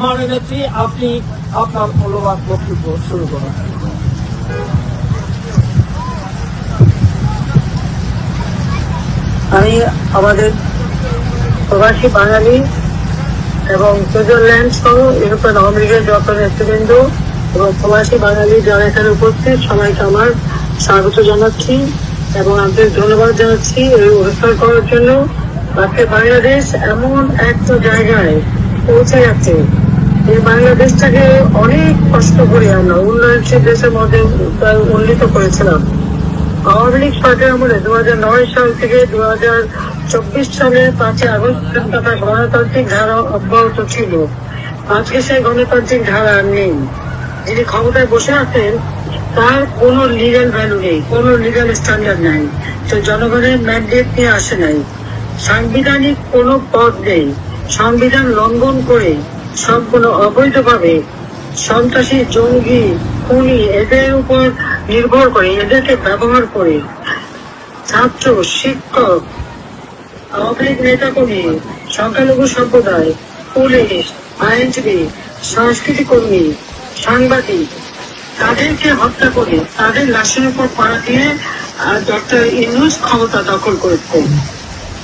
মাননীয় নেত্রী, আপনি আপনার মূল্যবান বক্তব্য শুরু করুন। আমি আমাদের প্রবাসী বাঙালি এবং সুইজারল্যান্ড সহ ইউরোপিয়ান আওয়ামী লীগের যত নেতৃবৃন্দ এবং প্রবাসী বাঙালি যারা এখানে উপস্থিত সবাইকে আমার স্বাগত জানাচ্ছি এবং আন্তরিক ধন্যবাদ জানাচ্ছি এই অনুষ্ঠান করার জন্য। আজকে বাংলাদেশ এমন একটা জায়গায় পৌঁছে যাচ্ছে, এই বাংলাদেশটাকে অনেক কষ্ট করে আমরা উন্নয়নশীল দেশের মধ্যে উন্নীত করেছিলাম। আওয়ামী লীগ সরকার আমলে 2009 সাল থেকে 2024 সালের 5 আগস্ট পর্যন্ত গণতান্ত্রিক ধারা অব্যাহত ছিল। আজকে সেই গণতান্ত্রিক ধারা নেই। যিনি ক্ষমতায় বসে আছেন তার কোনো লিগাল ভ্যালু নেই, কোনো লিগাল স্ট্যান্ডার্ড নাই, তো জনগণের ম্যান্ডেট নিয়ে আসে নাই, সাংবিধানিক কোনো পদ নেই, সংবিধান লঙ্ঘন করে সম্পূর্ণ অবৈধভাবে সন্ত্রাসী, জঙ্গি, খুনি এদের উপর নির্ভর করে, এদেরকে ব্যবহার করে ছাত্র, শিক্ষক, আওয়ামী লীগ নেতাকর্মী, সংখ্যালঘু সম্প্রদায়, পুলিশ, আইনজীবী, সংস্কৃতি কর্মী, সাংবাদিক তাদেরকে হত্যা করে তাদের লাশের উপর পাড়া দিয়ে ডক্টর ইউনূস ক্ষমতা দখল করেছে।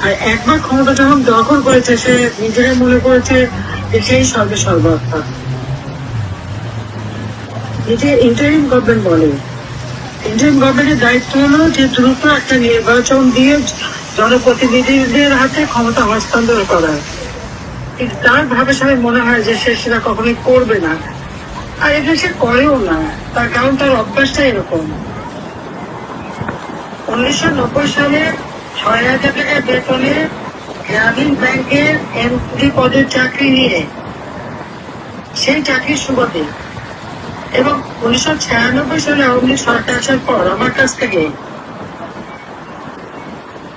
আর একবার ক্ষমতা যখন দখল করেছে সে নিজেরাই মনে করেছে যে সেই সর্বসর্বতা। নিজে ইন্টারিম গভর্নমেন্ট বলে, ইন্টারিম গভর্নমেন্টের দায়িত্ব হলো যে দ্রুত একটা নির্বাচন দিয়ে জনপ্রতিনিধিদের হাতে ক্ষমতা হস্তান্তর করা। কিন্তু তার ভাবে সবাই মনে হয় যে সে সেটা কখনোই করবে না, আর এটা সে করেও না, তার কারণ তার অভ্যাসটা এরকম। 1990 সালে 6,000 টাকা বেতনে গ্রামীণ ব্যাংকের এমডি পদের চাকরি নিয়ে সেই চাকরির সুবাদে এবং 1996 সালে আওয়ামী লীগ সরকার আসার পর আমার কাছ থেকে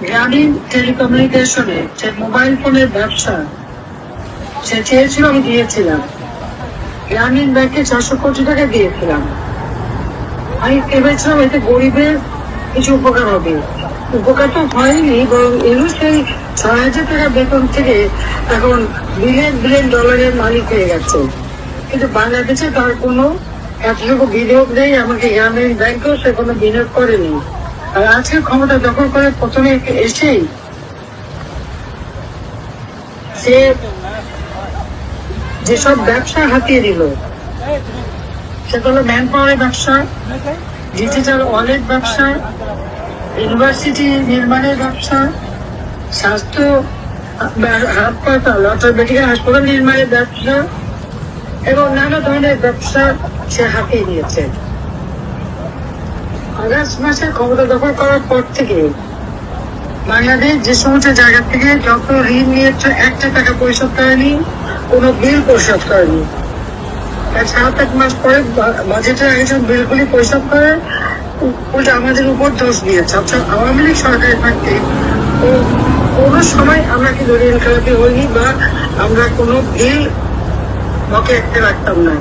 গ্রামীণ টেলিকমিউনিকেশনে যে মোবাইল ফোনের ব্যবসা সে চেয়েছিল, আমি দিয়েছিলাম। গ্রামীণ ব্যাংকে 400 কোটি টাকা দিয়েছিলাম। আমি ভেবেছিলাম এতে গরিবের কিছু উপকার হবে। উপকার তো হয়নি, বরং এগুলো সেই 6,000 টাকা বেতন থেকে এখন বিলিয়ন বিলিয়ন ডলারের মালিক হয়ে গেছে। কিন্তু বাংলাদেশে তার কোনো এতটুকু বিনিয়োগ নেই, এমনকি গ্রামীণ ব্যাংকেও সে কোনো বিনিয়োগ করেনি। আর আজকে ক্ষমতা দখল করে প্রথমে এসেই সে যেসব ব্যবসা হাতিয়ে দিল সেটা হলো ম্যান পাওয়ারের ব্যবসা, ডিজিটাল ওয়ালেট ব্যবসা, ইউনিভার্সিটি নির্মাণের ব্যবসা, স্বাস্থ্য হাসপাতাল অর্থাৎ মেডিকেল হাসপাতাল নির্মাণের ব্যবসা এবং নানা ধরনের ব্যবসা সে হাতিয়ে নিয়েছে। আগস্ট মাসে ক্ষমতা দখল করার পর থেকে বাংলাদেশ যে সমস্ত জায়গা থেকে যত ঋণ নিয়েছে একটা টাকা পরিশোধ করেনি, কোনো বিল পরিশোধ করেনি। 7-8 মাস পরে বাজেটের আগে যখন বিলগুলি পরিশোধ করে ওটা আমাদের উপর দোষ দিয়েছে। অর্থাৎ আওয়ামী লীগ সরকারের থাকতে কোনো সময় আমরা কিন্তু ঋণ খেলাপি হইনি বা আমরা কোনো বিল বকেয়া রাখতাম না।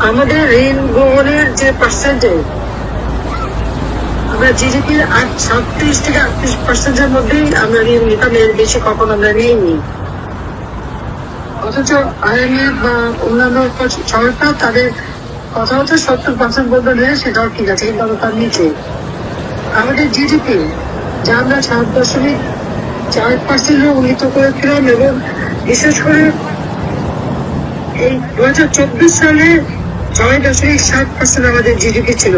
আমাদের ঋণ গ্রহণের যে পার্সেন্টেজ, আমরা জিডিপির 37 থেকে 38% মধ্যেই আমরা ঋণ নিতাম, এর বেশি কখনো আমরা নিইনি। অথচ আইএমএফ বা অন্যান্য সরকার তাদের কথা হচ্ছে 70% পর্যন্ত নেয়, সেটাও ঠিক আছে, কিন্তু আমরা তার নিচে। আমাদের জিডিপি যা আমরা 7.4% উন্নীত করেছিলাম এবং বিশেষ করে এই 2024 সালে 6.7% আমাদের জিডিপি ছিল,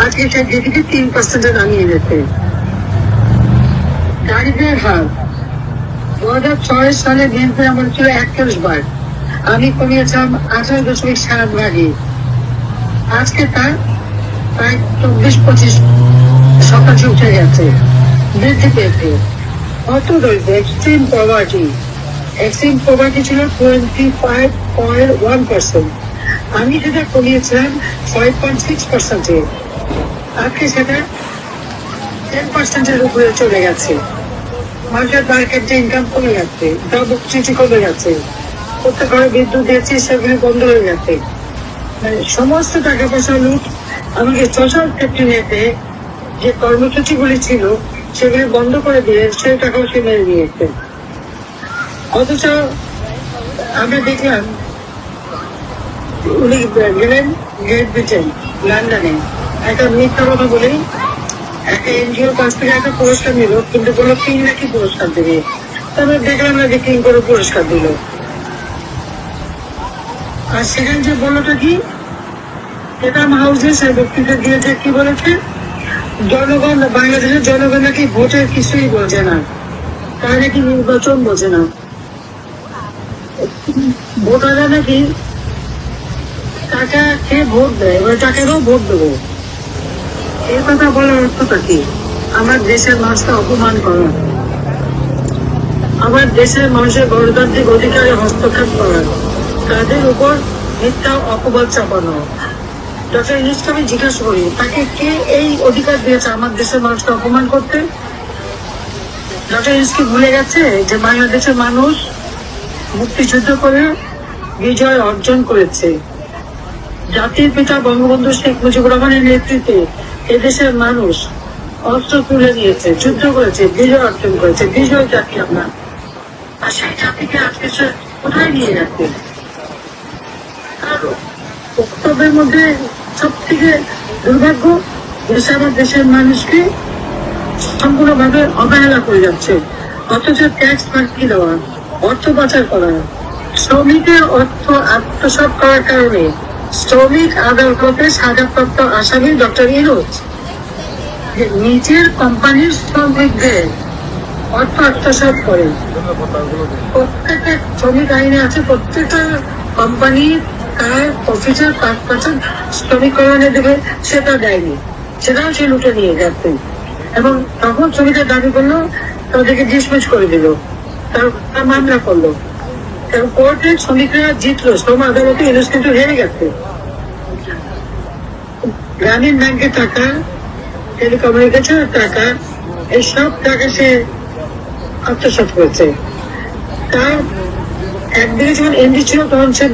আজকে সেই জিডিপি 3% নামিয়ে এনেছে। দারিদ্রের হার 2006 সালে বিএনপি আমার ছিল 41 বার, আমি কমিয়েছিলাম 18.7 আজকে তার প্রায় 24-25% উঠে গেছে, বৃদ্ধি পেয়েছে। অত দরিদ্র, এক্সট্রিম পভার্টি ছিল 25.1%, আমি সেটা কমিয়েছিলাম 5.6%, আজকে সেটা 10%-এর উপরে চলে গেছে। মানুষের মার্কেট ইনকাম কমে যাচ্ছে, জব অপরচুনিটি কমে যাচ্ছে, প্রত্যেক ঘরে বিদ্যুৎ দিয়েছে সেগুলি বন্ধ হয়ে গেছে। মানে সমস্ত টাকা পয়সা লুট। আমাকে সোশ্যাল সেফটি নেটে যে কর্মসূচিগুলি ছিল সেগুলি বন্ধ করে দিয়ে সেই টাকাও সে মেরে দিয়েছে। অথচ আমরা দেখলাম উনি গেলেন গ্রেট ব্রিটেন লন্ডনে একটা মিথ্যা কথা বলে একটা এনজিওর কাছ থেকে একটা পুরস্কার নিল, কিন্তু বললো কিং নাকি পুরস্কার দেবে। তবে দেখলাম না যে কিং করে পুরস্কার দিল। আর সেখানে যে বললোটা কি, ফ্রিডম হাউসে সে বক্তৃতা দিয়েছে, কি বলেছে, জনগণ, বাংলাদেশের জনগণ নাকি ভোটের কিছুই বোঝে না, তারা নাকি নির্বাচন বোঝে না, ভোটাররা নাকি টাকা খেয়ে ভোট দেয়, এবার টাকারও ভোট দেবো। এই কথা বলার অর্থটা কি? আমার দেশের মানুষকে অপমান করা, আমার দেশের মানুষের গণতান্ত্রিক অধিকারে হস্তক্ষেপ করা, তাদের উপর মিথ্যা অপবাদ চাপানো। ডক্টর ইউনূসকে আমি জিজ্ঞাসা করি, তাকে কে এই অধিকার দিয়েছে আমার দেশের মানুষকে অপমান করতে? ডক্টর ইউনূস কি ভুলে গেছে যে বাংলাদেশের মানুষ মুক্তিযুদ্ধ করে বিজয় অর্জন করেছে? জাতির পিতা বঙ্গবন্ধু শেখ মুজিবুর রহমানের নেতৃত্বে এদেশের মানুষ অস্ত্র তুলে নিয়েছে, যুদ্ধ করেছে, বিজয় অর্জন করেছে। বিজয় জাতি আপনার, আর সেই জাতিকে আজকে কোথায় নিয়ে যাচ্ছে? আর বক্তব্যের মধ্যে সব থেকে দুর্ভাগ্য, দেশে আমার দেশের মানুষকে সম্পূর্ণভাবে অবহেলা করে যাচ্ছে। অথচ ট্যাক্স ফাঁকি দেওয়া, অর্থ পাচার করা, শ্রমিকের অর্থ আত্মসাৎ করার কারণে শ্রমিক আদালতে সাজাপ্রাপ্ত আসামি ডক্টর ইউনূস নিজের কোম্পানির শ্রমিকদের অর্থ আত্মসাৎ করে। প্রত্যেকটা শ্রমিক আইনে আছে, প্রত্যেকটা কোম্পানি তার অফিসের 5% শ্রমিককরণে দেবে, সেটা দেয়নি, সেটাও সে লুটে নিয়ে যাচ্ছে। এবং তখন শ্রমিকের দাবি করলো, তাদেরকে ডিসমিস করে দিল, তার মামলা করলো, এবং কোর্টে শ্রমিকরা জিতলো, শ্রম আদালতে ইউনূস কিন্তু হেরে গেছে। গ্রামীণ ব্যাংকের টাকা, টেলিকমিউনিকেশনের টাকা, এই সব টাকা সে আত্মসাৎ করেছে। তার একদিকে যখন এমডি ছিল তখন সে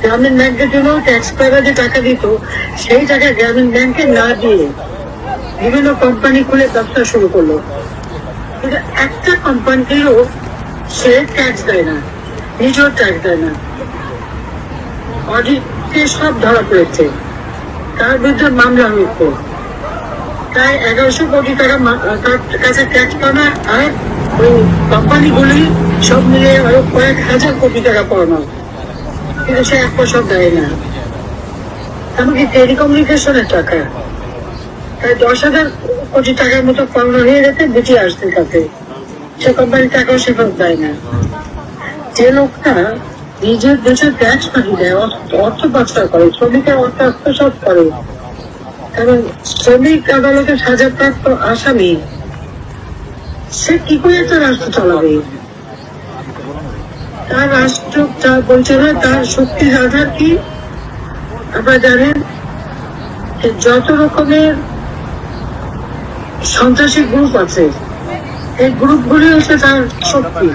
গ্রামীণ ব্যাংকের জন্য ট্যাক্স পেয়াররা যে টাকা দিত, সেই টাকা গ্রামীণ ব্যাংকে না দিয়ে বিভিন্ন কোম্পানি খুলে ব্যবসা শুরু করলো। কিন্তু একটা কোম্পানিরও সে ট্যাক্স দেয় না, নিজেও ট্যাক্স দেয় না। অডিটে সব ধরা পড়েছে, তার বিরুদ্ধে মামলা হয়েছে। প্রায় 1100 কোটি টাকা তার কাছে ট্যাক্স পাওনা, আর ওই কোম্পানিগুলি সব মিলে আরো কয়েক হাজার কোটি টাকা পাওনা, কিন্তু সে 1 পয়সা দেয় না। এমনকি টেলিকমিউনিকেশনের টাকা প্রায় 10,000 কোটি টাকার মতো পাওনা হয়ে গেছে ব্রিটিশদের কাছে, সে কোম্পানির টাকাও সে ফেরত দেয় না। যে লোকটা নিজের দেশে ট্যাক্স ফাঁকি দেয়, অর্থ পাচার করে, শ্রমিকের অর্থ আত্মসাৎ করে, এবং শ্রমিক আদালতে সাজাপ্রাপ্ত আসামি, সে কি করে একটা রাষ্ট্র চালাবে? তার রাষ্ট্র পরিচালনা, তার শক্তির আধার কি? আপনারা জানেন যত রকমের সন্ত্রাসী গ্রুপ আছে, এই গ্রুপগুলি হচ্ছে তার শক্তি।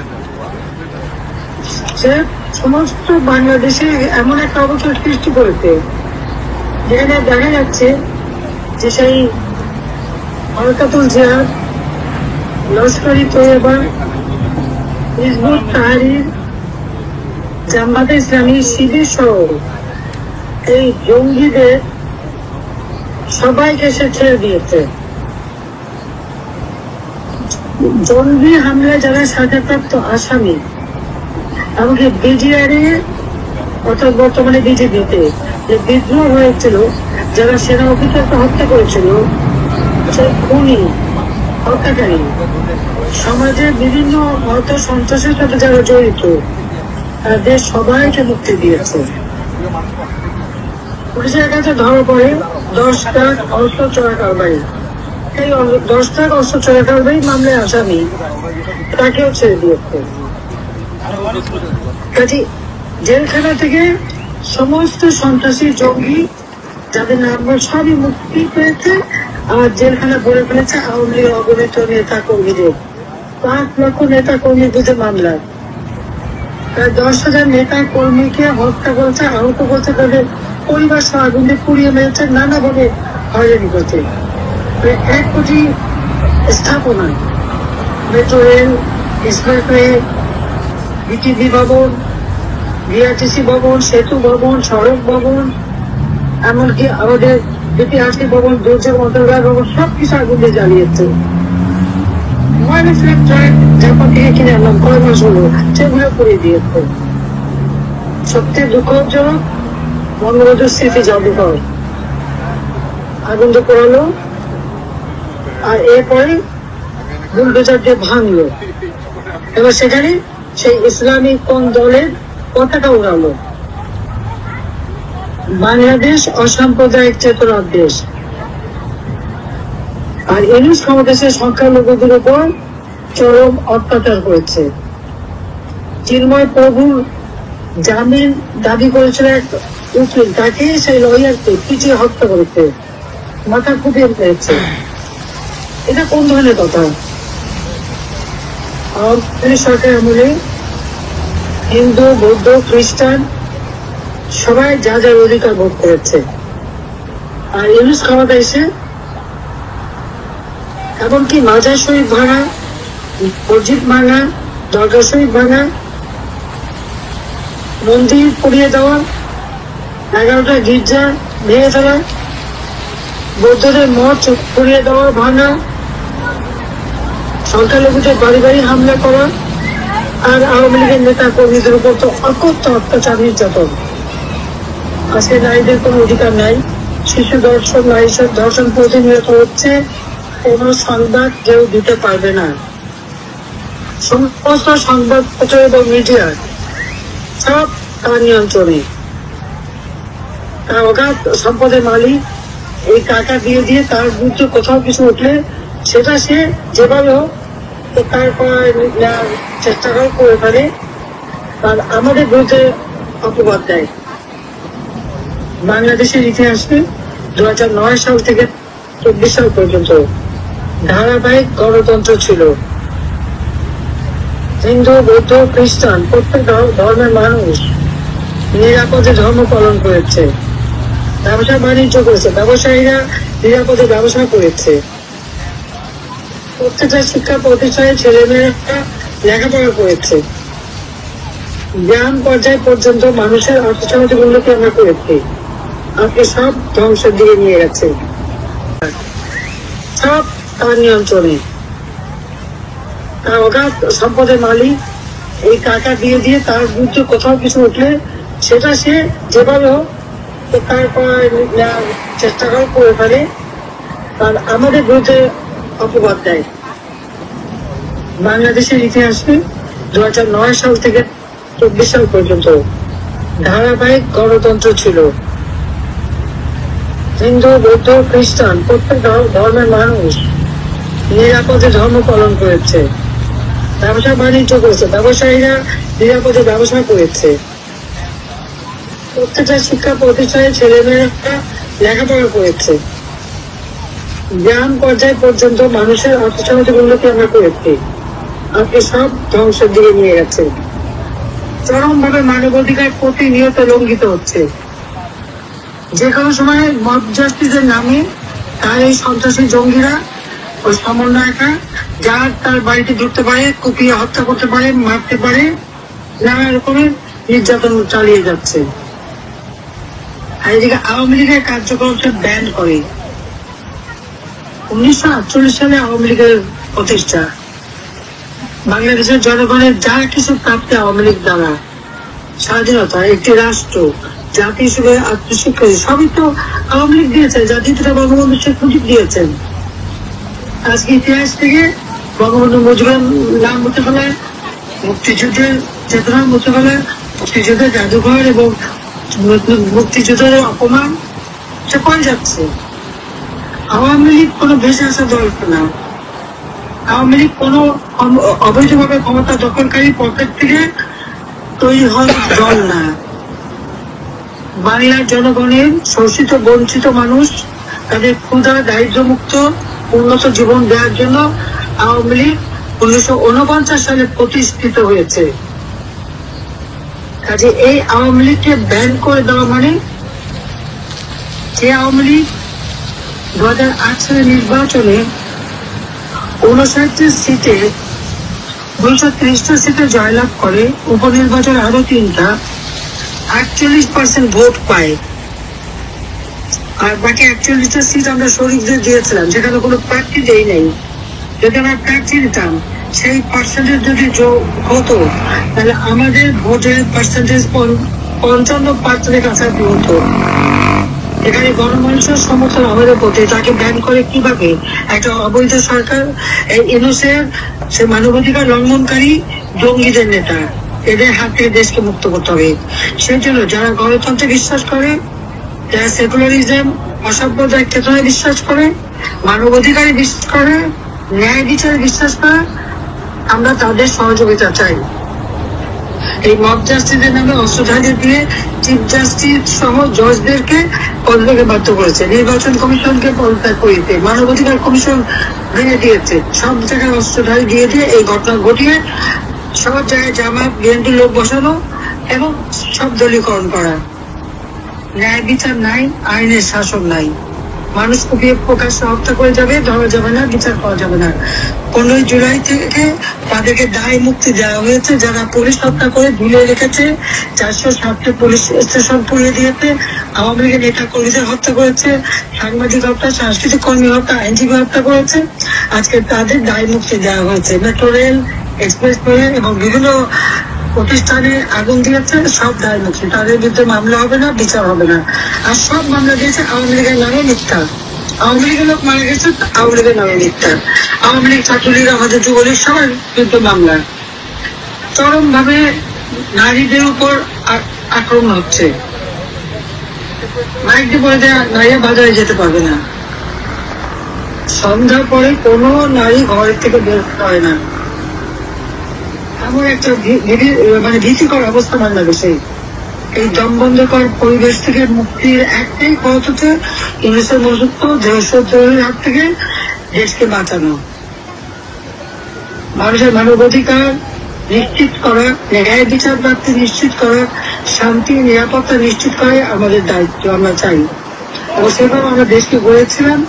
সে সমস্ত বাংলাদেশে এমন একটা অবস্থা সৃষ্টি করেছে যেখানে দেখা যাচ্ছে যে সেই হরকাতুল জিহাদ, লস্করি তৈয়বা, হিজবুত তাহরীর, জামাতে ইসলামী, শিবির সহ এই জঙ্গিদের সবাইকে সে ছেড়ে দিয়েছে। জঙ্গি হামলায় যারা সাজাপ্রাপ্ত আসামি, এমনকি বিজিআরে অর্থাৎ বর্তমানে বিজেপিতে যে বিদ্রোহ হয়েছিল, যারা সেনা অফিসারকে হত্যা করেছিল, সেই খুনি, হত্যাকারী, সমাজের বিভিন্ন অর্থ সন্ত্রাসের সাথে যারা জড়িত, তাদের সবাইকে মুক্তি দিয়েছে। পুলিশের কাছে ধরা পড়ে 10 লাখ অস্ত্র চোরাকারবারি, এই 10 লাখ অস্ত্র চোরাকারবারি মামলায় আসামি, তাকেও ছেড়ে দিয়েছে। কাজে জেলখানা থেকে সমস্ত সন্ত্রাসী জঙ্গি যাদের নাম্বার সবই মুক্তি পেয়েছে, আর জেলখানা ভরে ফেলেছে আওয়ামী লীগের অগণিত নেতা কর্মীদের। 5 লক্ষ নেতা কর্মীর বিরুদ্ধে মামলা, প্রায় 10,000 নেতা কর্মীকে হত্যা করেছে, আহত করছে, তাদের পরিবার সহ আগুন দিয়ে পুড়িয়ে মেরেছে, নানাভাবে হয়রানি করছে। 1 কোটি স্থাপনা, মেট্রো রেল, এক্সপ্রেসওয়ে, বিটিভি ভবন, বিআরটিসি ভবন, সেতু ভবন, সড়ক ভবন, এমনকি আমাদের ঐতিহাসিক ভবন, দুর্যোগ মন্ত্রণালয় ভবন, সবকিছু আগুন দিয়ে জ্বালিয়েছে। জাপান থেকে কিনে আনলাম কয় মাস হলো, সেগুলো করে দিয়েছে। সবচেয়ে দুঃখজনক, বঙ্গবন্ধু স্মৃতি জাদুঘর আগুন তো পোড়ালো, আর এরপরে বুলডোজার দিয়ে ভাঙলো। এবার সেখানে সেই ইসলামিক কোন দলের পতাকা উড়ালো। বাংলাদেশ অসাম্প্রদায়িক চেতনার দেশ, আর ইউনুস ক্ষমতায় সংখ্যালঘুদের উপর চরম অত্যাচার করেছে। চিন্ময় প্রভুর জামিন দাবি করেছিল এক উকিল, তাকে সেই লয়ারকে পিছিয়ে হত্যা করেছে, মাথা ফুটিয়ে পেয়েছে। এটা কোন ধরনের কথা? সরকার আমলে হিন্দু, বৌদ্ধ, খ্রিস্টান সবাই যা যার অধিকার ভোগ করেছে, আর ইউনুস ক্ষমতা এসে এমনকি মাজার শরীফ ভাঙা, মসজিদ ভাঙা, দরগা শরীফ ভাঙা, মন্দির পুড়িয়ে দেওয়া, 11টা গির্জা ভেঙে ফেলা, বৌদ্ধদের মঠ পুড়িয়ে দেওয়া, ভাঙা, সংখ্যালঘুদের বাড়ি বাড়ি হামলা করা, আর আওয়ামী লীগের নেতা কর্মীদের উপর তো অকথ্য অত্যাচার, নির্যাতন। আজকে নারীদের কোনো অধিকার নাই, শিশু ধর্ষণ, নারী ধর্ষণ প্রতিনিয়ত হচ্ছে, কোন সংবাদ কেউ দিতে পারবে না। সমস্ত সংবাদপত্র এবং মিডিয়া সব তার নিয়ন্ত্রণে। তার অগাধ সম্পদের মালিক, এই টাকা দিয়ে দিয়ে তার বিরুদ্ধে কোথাও কিছু উঠলে সেটা সে যেভাবে হোক তারপর চেষ্টা করে ফেলে, আর আমাদের বিরুদ্ধে অপবাদ দেয়। বাংলাদেশের ইতিহাসে 2009 সাল থেকে 24 সাল পর্যন্ত ধারাবাহিক গণতন্ত্র ছিল। হিন্দু, বৌদ্ধ, খ্রিস্টান প্রত্যেক ধর্মের মানুষ নিরাপদে ধর্ম পালন করেছে, ব্যবসা বাণিজ্য করেছে, ব্যবসায়ীরা নিরাপদে ব্যবসা করেছে। প্রত্যেকটা শিক্ষা প্রতিষ্ঠানে ছেলে মেয়েরা লেখাপড়া করেছে। গ্রাম পর্যায় পর্যন্ত মানুষের অর্থসামাজিক উন্নতি আমরা করেছি। আজকে সব ধ্বংসের দিকে নিয়ে গেছে, সব তার নিয়ন্ত্রণে। তার অগাধ সম্পদের মালিক, এই টাকা দিয়ে দিয়ে তার বিরুদ্ধে কোথাও কিছু উঠলে সেটা সে যেভাবে হোক তারপর চেষ্টা করে ফেলে, আর আমাদের বিরুদ্ধে অপবাদ দেয়। বাংলাদেশের ইতিহাসে 2009 সাল থেকে 24 সাল পর্যন্ত ধারাবাহিক গণতন্ত্র ছিল। হিন্দু, বৌদ্ধ, খ্রিস্টান প্রত্যেক ধর্মের মানুষ নিরাপদে ধর্ম পালন করেছে, ব্যবসা বাণিজ্য করেছে, ব্যবসায়ীরা নিরাপদে ব্যবসা করেছে। প্রত্যেকটা শিক্ষা প্রতিষ্ঠানে ছেলে মেয়েরা লেখাপড়া করেছে। গ্রাম পর্যায় পর্যন্ত মানুষের অর্থসামাজিক উন্নতি আমরা করেছি। আজকে সব ধ্বংসের দিকে নিয়ে গেছে। চরমভাবে মানবাধিকার প্রতিনিয়ত লঙ্ঘিত হচ্ছে। যে কোনো সময় মব জাস্টিসের নামে তার এই সন্ত্রাসী জঙ্গিরা, ওই সমন্বয়করা, যার তার বাড়িতে ঢুকতে পারে, কুপিয়ে হত্যা করতে পারে, মারতে পারে, নানা রকমের নির্যাতন চালিয়ে যাচ্ছে। আর এদিকে আওয়ামী লীগের কার্যক্রম ব্যান করে। 1948 সালে আওয়ামী লীগের প্রতিষ্ঠা। বাংলাদেশের জনগণের যা কিছু প্রাপ্তি আওয়ামী লীগ দ্বারা, স্বাধীনতা, একটি রাষ্ট্র, জাতি হিসেবে আত্মস্বীকৃতি, সবই তো আওয়ামী লীগ দিয়েছে। জাতিটা বঙ্গবন্ধু শেখ মুজিব দিয়েছেন। আজকে ইতিহাস থেকে বঙ্গবন্ধু মুজিবের নাম মুছে ফেলা, মুক্তিযুদ্ধের চেতনা মুছে ফেলা, মুক্তিযুদ্ধের জাদুঘর এবং মুক্তিযুদ্ধের অপমান সে করে যাচ্ছে। আওয়ামী লীগ কোনো ভেসে আসা দল না। আওয়ামী লীগ কোনো অবৈধভাবে ক্ষমতা দখলকারী পকেট থেকে তৈরি হওয়ার দল না। বাংলার জনগণের শোষিত বঞ্চিত মানুষ তাদের ক্ষুধা, দারিদ্র মুক্ত উন্নত জীবন দেওয়ার জন্য আওয়ামী লীগ 1949 সালে প্রতিষ্ঠিত হয়েছে। কাজে এই আওয়ামী লীগকে ব্যান করে দেওয়া মানে, যে আওয়ামী লীগ 2008 সালের নির্বাচনে 59 সিটে 230টা সিটে জয়লাভ করে, উপনির্বাচনে আরো 3টা, 48% ভোট পায়, আর বাকি 41টা সিট আমরা শরীফদের দিয়েছিলাম, যেখানে কোনো প্রার্থী দেই নাই। যদি আমরা প্রার্থী দিতাম, সেই পার্সেন্টেজ যদি যোগ হতো, তাহলে আমাদের ভোটের পার্সেন্টেজ 55% কাছাকাছি হতো। এখানে গণমানুষের সমর্থন আমাদের প্রতি, তাকে ব্যান করে কিভাবে? একটা অবৈধ সরকার, এই ইউনূসের সে মানবাধিকার লঙ্ঘনকারী জঙ্গিদের নেতা, এদের হাত থেকে দেশকে মুক্ত করতে হবে। সেই জন্য যারা গণতন্ত্রে বিশ্বাস করে, যারা সেকুলারিজম, অসাম্প্রদায়িক চেতনায় বিশ্বাস করে, মানবাধিকারে বিশ্বাস করে, ন্যায় বিচারে বিশ্বাস করে, আমরা তাদের সহযোগিতা চাই। এই মব জাস্টিসের নামে অস্ত্রধারী দিয়ে চিফ জাস্টিস সহ জজদেরকে পদত্যাগে বাধ্য করেছে, নির্বাচন কমিশনকে পদত্যাগ করিতে, মানবাধিকার কমিশন ভেঙে দিয়েছে, সব জায়গায় অস্ত্রধারী দিয়ে এই ঘটনা ঘটিয়ে সব জায়গায় জামাত বিএনপির লোক বসানো এবং সব দলীয়করণ করা। ন্যায় বিচার নাই, আইনের শাসন নাই। মানুষ কুপিয়ে প্রকাশ্যে হত্যা করে যাবে, ধরা যাবে না, বিচার করা যাবে না। 15 জুলাই থেকে তাদেরকে দায় মুক্তি দেওয়া হয়েছে। যারা পুলিশ হত্যা করে ঝুলিয়ে রেখেছে, 407টি পুলিশ স্টেশন পুড়িয়ে দিয়েছে, আওয়ামী লীগের নেতা কর্মীদের হত্যা করেছে, সাংবাদিক হত্যা, সাংস্কৃতিক কর্মী হত্যা, আইনজীবী হত্যা করেছে, আজকে তাদের দায় মুক্তি দেওয়া হয়েছে। মেট্রো রেল, এক্সপ্রেসওয়ে এবং বিভিন্ন প্রতিষ্ঠানে আগুন দিয়েছে, সব দায় মুক্তি। তাদের বিরুদ্ধে মামলা হবে না, বিচার হবে না। আর সব মামলা দিয়েছে আওয়ামী লীগের নামে মিথ্যা। আওয়ামী লীগের লোক মারা গেছে, আওয়ামী লীগের নামে মিথ্যা। আওয়ামী লীগ, ছাত্রলীগ, আমাদের যুবলীগ সবার বিরুদ্ধে মামলা। চরম ভাবে নারীদের উপর আক্রমণ হচ্ছে। মাইক দিয়ে বলে দেয় নারীরা বাজারে যেতে পারবে না। সন্ধ্যার পরে কোনো নারী ঘরের থেকে বের হয় না। এমন একটা ভীতিকর অবস্থা বাংলাদেশে। এই দমবন্ধকর পরিবেশ থেকে মুক্তির একটাই পথ হচ্ছে ইউনূসের মজুত দেশদ্রোহের হাত থেকে দেশকে বাঁচানো। মানুষের মানবাধিকার নিশ্চিত করা, ন্যায় বিচার প্রাপ্তি নিশ্চিত করা, শান্তি নিরাপত্তা নিশ্চিত করাই আমাদের দায়িত্ব। আমরা চাই এবং সেভাবে আমরা দেশকে গড়েছিলাম,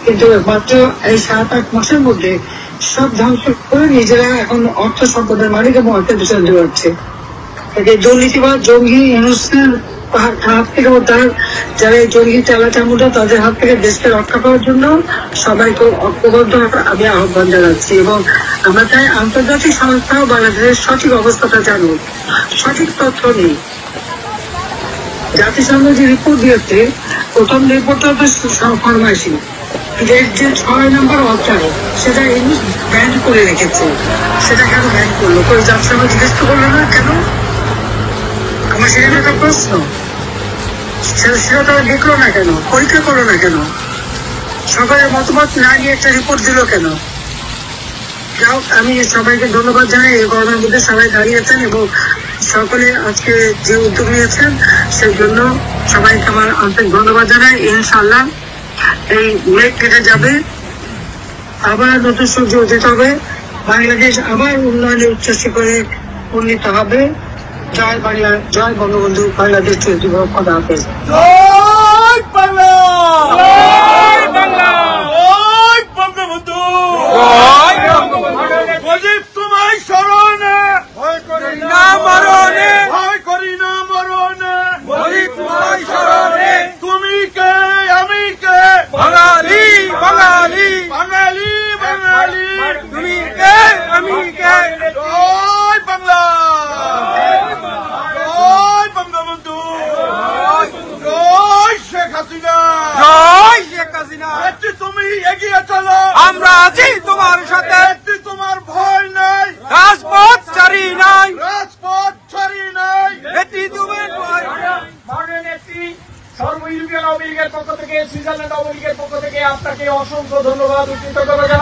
কিন্তু মাত্র এই 7-8 মাসের মধ্যে সব ধ্বংস করে নিজেরা এখন অর্থ সম্পদের মালিক এবং অর্থের বিষয় দৌড়াচ্ছে। দুর্নীতিবাদ জঙ্গি ইউনূসের হাত থেকে, তার যারা এই জঙ্গি চালাচামুটা, তাদের হাত থেকে দেশকে রক্ষা করার জন্য সবাইকে ঐক্যবদ্ধ আমি আহ্বান জানাচ্ছি। এবং আমরা চাই আন্তর্জাতিক সংস্থাও বাংলাদেশের সঠিক অবস্থাটা জানুক। সঠিক তথ্য নেই। জাতিসংঘ যে রিপোর্ট দিয়েছে, প্রথম রিপোর্টটা তো ফরমাইশি, যে 6 নম্বর অধ্যায়, সেটা ইউনূস ব্যান করে রেখেছে। সেটা কেন ব্যান করলো? জাতিসংঘ জিজ্ঞেস করলো না কেন? আমার সেখানে একটা প্রশ্ন, সেটা তারা দেখলো না কেন? পরীক্ষা করলো না কেন? সবাই মতামত না নিয়ে একটা রিপোর্ট দিল কেন? যাও, আমি সবাইকে ধন্যবাদ জানাই। এই গরমের মধ্যে সবাই দাঁড়িয়েছেন এবং সকলে আজকে যে উদ্যোগ নিয়েছেন সেই জন্য সবাইকে আমার আন্তরিক ধন্যবাদ জানাই। ইনশাআল্লাহ এই মেঘ কেটে যাবে, আবার নতুন সূর্য উদিত হবে, বাংলাদেশ আবার উন্নয়নের উচ্চশিখরে উন্নীত হবে। জয় বাংলা, জয় বঙ্গবন্ধু, বাংলাদেশ চৌধুরী, খোদা হাফেজ। জয় বাংলা, জয় বাংলা, জয় বঙ্গবন্ধু, জয় বঙ্গবন্ধু। মুজিব তোমায় স্মরণে, ভয় করি না মরণে, ভয় করি না মরণে। মুজিব তোমায় স্মরণে, তুমি কে আমি কে, বাঙালি বাঙালি, বাঙালি বাঙালি, তুমি কে আমি কে। জয় বাংলা, জয় বঙ্গবন্ধু, জয় শেখ হাসিনা, জয় শেখ হাসিনা। একটি তুমি এগিয়ে চলো, আমরা আছি তোমার সাথে। একটি তোমার ভয় নাই, রাজপথ ছাড়ি নাই, রাজপথ ছাড়ি নাই। একটি তোমার ভয় মাননীয় নেত্রী, সর্ব ইউরোপিয়ান আওয়ামী লীগের পক্ষ থেকে, সুইজারল্যান্ড আওয়ামী লীগের পক্ষ থেকে আপনাকে অসংখ্য ধন্যবাদ ও কৃতজ্ঞতা জানাই।